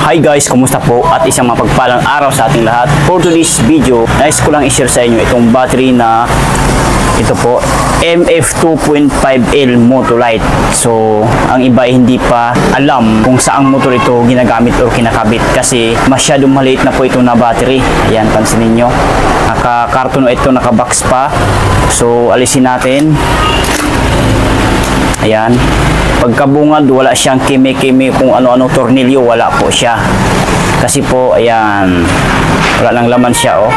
Hi guys, kumusta po? At isang mapagpalang araw sa ating lahat. For today's video, nais ko lang i-share sa inyo itong battery na ito po, MF2.5L Motolite. So, ang iba hindi pa alam kung saang motor ito ginagamit o kinakabit kasi masyadong maliit na po ito na battery. Ayan, pansinin nyo. Naka-karton ito, naka-box pa. So, alisin natin. Ayan. Pagkabungad, wala siyang kime-kime kung ano-ano tornilyo, wala po siya. Kasi po, ayan, wala nang laman siya, oh.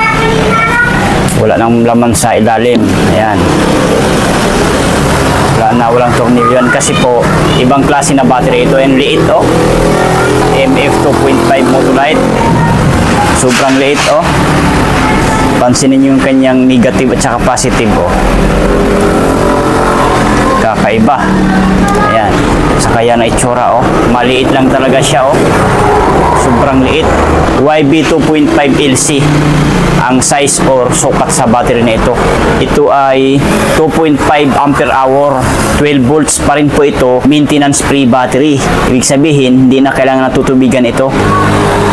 Wala nang laman sa ilalim. Ayan. Walang tornilyo yan. Kasi po, ibang klase na battery ito. Yung liit, oh. MF2.5 Motolite. Sobrang liit, oh. Pansinin yung kanyang negative at saka positive, oh. Kakaiba. Ayan. Sa kaya na itsura, oh. Maliit lang talaga siya, oh. Sobrang liit. YB2.5LC ang size or sukat sa battery na ito. Ito ay 2.5 ampere hour, 12 volts pa rin po ito, maintenance free battery. Ibig sabihin, hindi na kailangan natutubigan ito.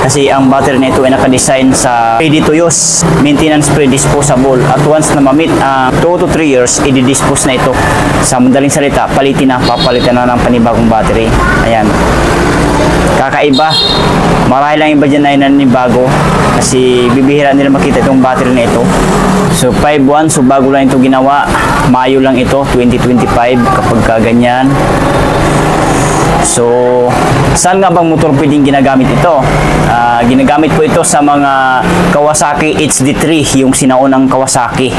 Kasi ang battery na ito ay nakadesign sa ready to use, maintenance free, disposable. At once na mamit 2 to 3 years, i-dispose na ito. Sa madaling salita, papalitan na ng panibagong battery. Ayan. Kakaiba. Marahil lang iba dyan na naninibago kasi bibihira nila makita itong battery na ito. So 5.1, so bago lang ito ginawa. Mayo lang ito, 2025 kapag kaganyan. So, saan nga bang motor pwedeng ginagamit ito? Ginagamit po ito sa mga Kawasaki HD3, yung sinaunang Kawasaki.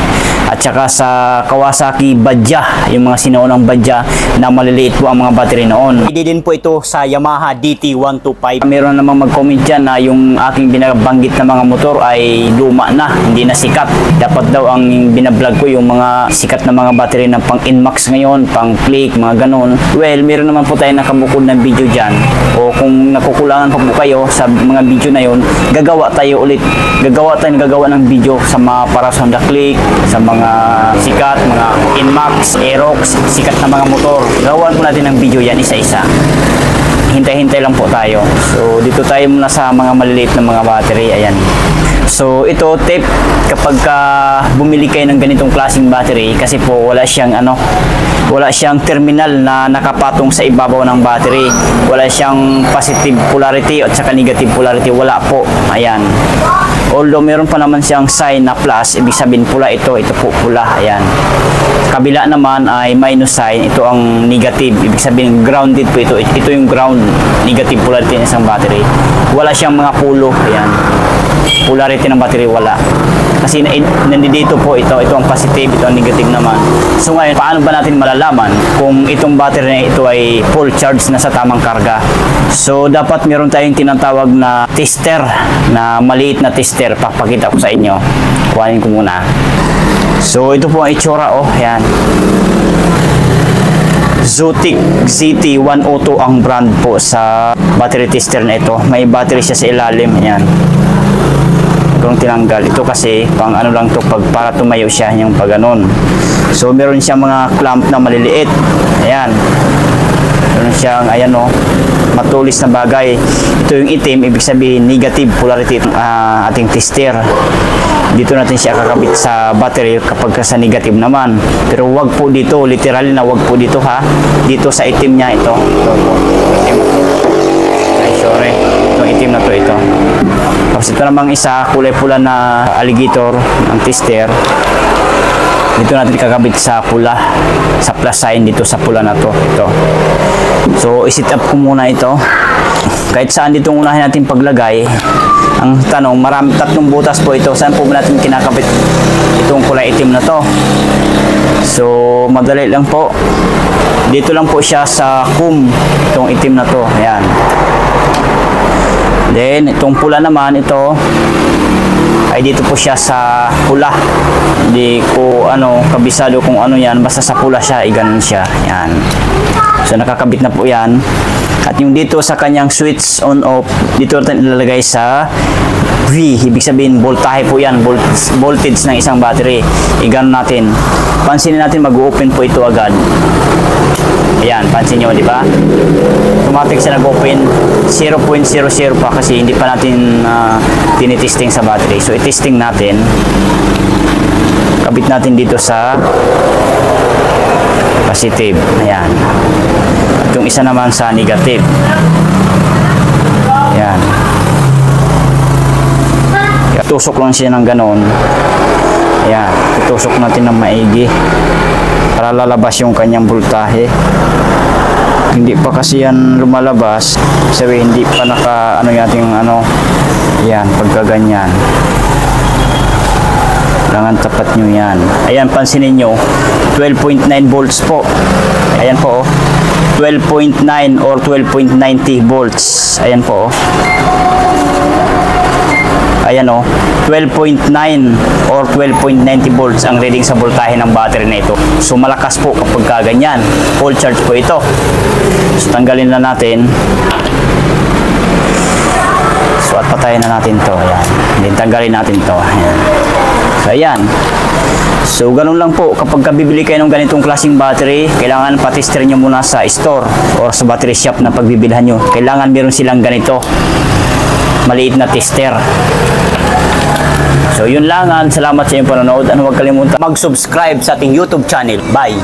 At saka sa Kawasaki Badja, yung mga sinaunang Badja na maliliit po ang mga battery noon. Hindi din po ito sa Yamaha DT125. Meron namang mag-comment dyan na yung aking binabanggit na mga motor ay luma na, hindi na sikat. Dapat daw ang binablog ko yung mga sikat na mga battery na pang Inmax ngayon, pang Click, mga ganon. Well, meron naman po tayo nakabukod ng video dyan, o kung nakukulangan pa po kayo sa mga video na yon, gagawa tayo ulit. Gagawa ng video sa mga para sa Honda Click, sa mga sikat, mga Inmax, Aerox, sikat na mga motor. Gawaan po natin ng video yan isa-isa. Hintay-hintay lang po tayo. So dito tayo muna sa mga maliliit na mga battery. Ayan. So ito tip, kapag bumili kayo ng ganitong klaseng battery, kasi po wala siyang terminal na nakapatong sa ibabaw ng battery. Wala siyang positive polarity at saka negative polarity, wala po. Ayan. Although meron pa naman siyang sign na plus, ibig sabihin pula ito po pula. Ayan. Kabila naman ay minus sign, ito ang negative, ibig sabihin grounded po ito. Ito yung ground, negative polarity ng isang battery. Wala siyang mga pulo. Ayan. Polarity ng battery wala. Kasi nandito po ito ang positive, ito ang negative naman. So ngayon, paano ba natin malalaman kung itong battery na ito ay full charge na sa tamang karga? So dapat meron tayong tinatawag na tester, na maliit na tester. Papakita ko sa inyo. Kuhanin ko muna. So ito po ang itsura, oh. Ayan. Zotic ZT102 ang brand po sa battery tester na ito. May battery siya sa ilalim. Ayan. Kung tinanggal ito kasi pang ano lang to, pag para tumayo siya yung pag ganon. So meron siyang mga clamp na maliliit. Ayan. Meron siyang ayan, oh, matulis na bagay. Ito yung itim, ibig sabihin negative polarity ating tester. Dito natin siya kakabit sa battery kapag sa negative naman. Pero wag po dito, literally na wag po dito, ha. Dito sa itim niya ito. Itim. Ay, sorry. Itong itim na to ito. Tapos ito namang isa, kulay pula na alligator ng tester. Dito natin kakabit sa pula, sa plus sign dito sa pula na to. Ito. So, isit up ko muna ito. Kahit saan dito unahin natin paglagay. Ang tanong, tatlong butas po ito. Saan po ba natin kinakabit itong kulay itim na to? So, madali lang po. Dito lang po siya sa kum, itong itim na to. Ayan. Then, itong pula naman, ito ay dito po siya sa pula. Hindi ko kabisado kung ano yan, basta sa pula siya, iganon siya. Yan. So nakakabit na po yan. At yung dito sa kanyang switch on off, dito natin ilalagay sa V, ibig sabihin voltahe po yan, voltage ng isang battery. Iganon natin. Pansinin natin, mag-open po ito agad. Ayan, pansin nyo, di ba? Automatic siya nag-open. 0.00 pa kasi hindi pa natin tinitesting sa battery. So, itesting natin. Kabit natin dito sa positive. Ayan. At yung isa naman sa negative. Ayan. Tusok lang siya ng ganon. Ayan. Tutusok natin ng maigi para lalabas yung kanyang voltahe. Hindi pa kasi yan lumalabas. Sabi, hindi pa naka yating Ayan, pagka ganyan. Kailangan tapat nyo yan. Ayan, pansinin nyo. 12.9 volts po. Ayan po, 12.9 or 12.90 volts. Ayan po, ayan 12.9 or 12.90 volts ang reading sa voltahe ng battery na ito. So malakas po kapag ganyan. Full charge po ito. So tanggalin na natin. So at patayin na natin to. Ayan. Then tanggalin natin to. Ayan. So ayan. So ganun lang po, kapag bibili kayo ng ganitong klaseng battery, kailangan patester nyo muna sa store or sa battery shop na pagbibilhan nyo. Kailangan meron silang ganito, maliit na tester. So yun lang, salamat sa inyong panonood. Huwag kalimutan mag-subscribe sa ating YouTube channel. Bye!